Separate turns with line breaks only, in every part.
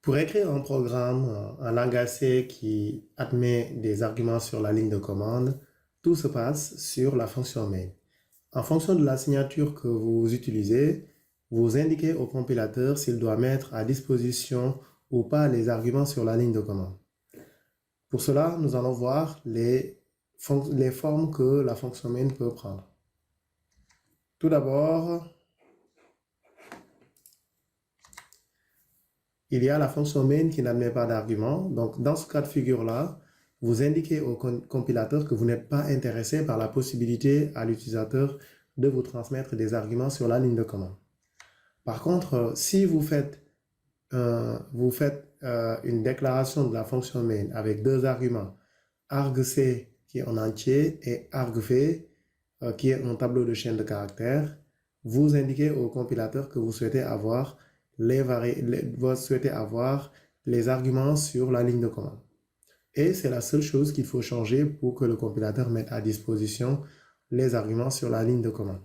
Pour écrire un programme en langage C qui admet des arguments sur la ligne de commande, tout se passe sur la fonction main. En fonction de la signature que vous utilisez, vous indiquez au compilateur s'il doit mettre à disposition ou pas les arguments sur la ligne de commande. Pour cela, nous allons voir les formes que la fonction main peut prendre. Tout d'abord, il y a la fonction main qui n'admet pas d'argument. Donc, dans ce cas de figure-là, vous indiquez au compilateur que vous n'êtes pas intéressé par la possibilité à l'utilisateur de vous transmettre des arguments sur la ligne de commande. Par contre, si vous faites une déclaration de la fonction main avec deux arguments, argc qui est en entier et argv qui est un tableau de chaîne de caractères, vous indiquez au compilateur que vous souhaitez avoir les arguments sur la ligne de commande. Et c'est la seule chose qu'il faut changer pour que le compilateur mette à disposition les arguments sur la ligne de commande.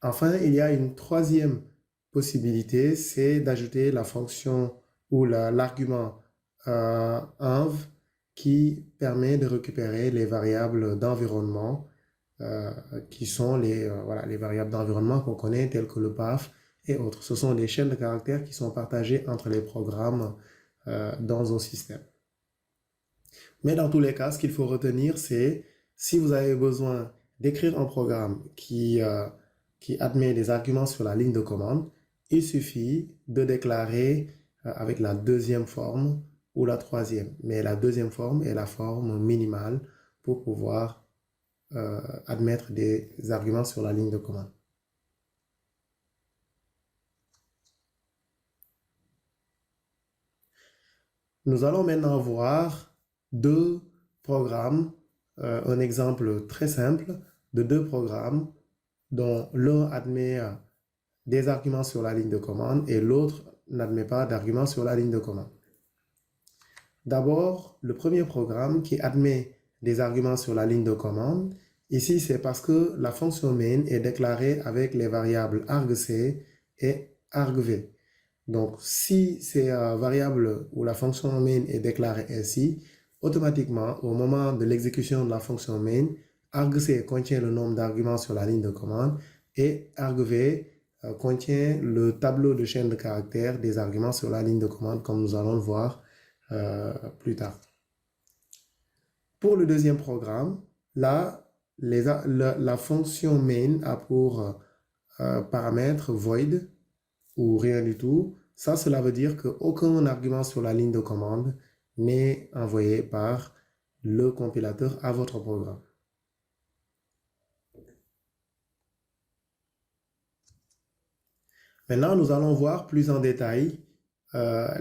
Enfin, il y a une troisième possibilité, c'est d'ajouter la fonction ou l'argument env qui permet de récupérer les variables d'environnement qui sont les variables d'environnement qu'on connaît telles que le path et autres. Ce sont des chaînes de caractères qui sont partagées entre les programmes dans un système. Mais dans tous les cas, ce qu'il faut retenir, c'est si vous avez besoin d'écrire un programme qui admet des arguments sur la ligne de commande, il suffit de déclarer avec la deuxième forme ou la troisième. Mais la deuxième forme est la forme minimale pour pouvoir admettre des arguments sur la ligne de commande. Nous allons maintenant voir deux programmes, un exemple très simple de deux programmes dont l'un admet des arguments sur la ligne de commande et l'autre n'admet pas d'arguments sur la ligne de commande. D'abord, le premier programme qui admet des arguments sur la ligne de commande, ici c'est parce que la fonction main est déclarée avec les variables argc et argv. Donc, si ces variables ou la fonction main est déclarée ainsi, automatiquement, au moment de l'exécution de la fonction main, argc contient le nombre d'arguments sur la ligne de commande et argv contient le tableau de chaîne de caractères des arguments sur la ligne de commande, comme nous allons le voir plus tard. Pour le deuxième programme, là, la fonction main a pour paramètre void ou rien du tout. Ça, cela veut dire qu'aucun argument sur la ligne de commande n'est envoyé par le compilateur à votre programme. Maintenant, nous allons voir plus en détail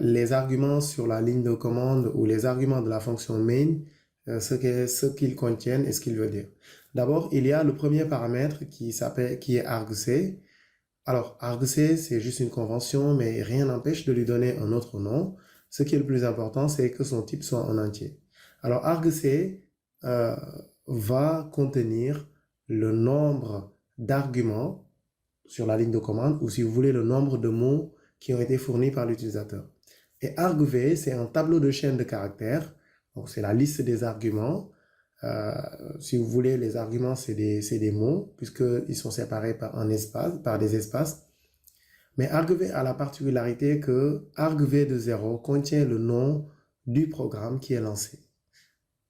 les arguments sur la ligne de commande ou les arguments de la fonction main, ce qu'ils contiennent et ce qu'ils veulent dire. D'abord, il y a le premier paramètre qui est argc. Alors, argc, c'est juste une convention, mais rien n'empêche de lui donner un autre nom. Ce qui est le plus important, c'est que son type soit en entier. Alors, argc va contenir le nombre d'arguments sur la ligne de commande, ou si vous voulez, le nombre de mots qui ont été fournis par l'utilisateur. Et argv, c'est un tableau de chaîne de caractères. Donc, c'est la liste des arguments. Si vous voulez, les arguments, c'est des mots, puisqu'ils sont séparés par des espaces. Mais argv a la particularité que argv de 0 contient le nom du programme qui est lancé.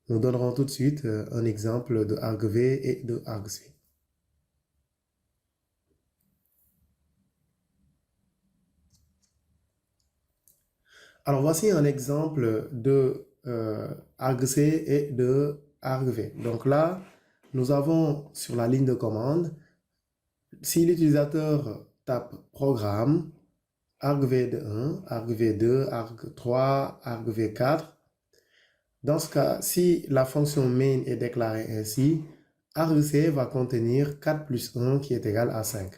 Nous donnerons tout de suite un exemple de argv et de argc. Alors, voici un exemple de argc et de argv. Donc là, nous avons sur la ligne de commande, si l'utilisateur tape programme, argv de 1, argv 2, arg3, argv 4, dans ce cas, si la fonction main est déclarée ainsi, argc va contenir 4 plus 1 qui est égal à 5.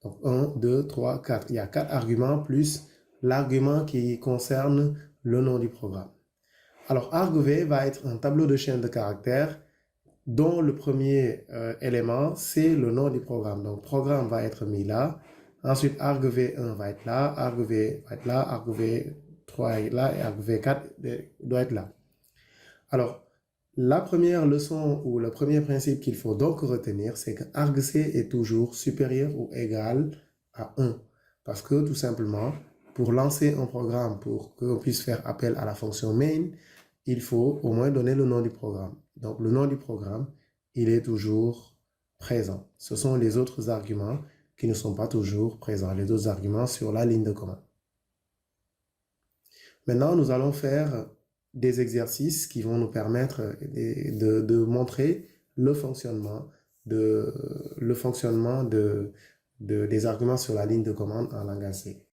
Donc 1, 2, 3, 4. Il y a 4 arguments plus l'argument qui concerne le nom du programme. Alors, argv va être un tableau de chaîne de caractères dont le premier élément, c'est le nom du programme. Donc, programme va être mis là. Ensuite, argv1 va être là, argv va être là, argv3 3 est là et arg V4 doit être là. Alors, la première leçon ou le premier principe qu'il faut donc retenir, c'est que argc est toujours supérieur ou égal à 1. Parce que tout simplement, pour lancer un programme, pour qu'on puisse faire appel à la fonction main, il faut au moins donner le nom du programme. Donc, le nom du programme, il est toujours présent. Ce sont les autres arguments qui ne sont pas toujours présents, les autres arguments sur la ligne de commande. Maintenant, nous allons faire des exercices qui vont nous permettre de montrer le fonctionnement des arguments sur la ligne de commande en langage C.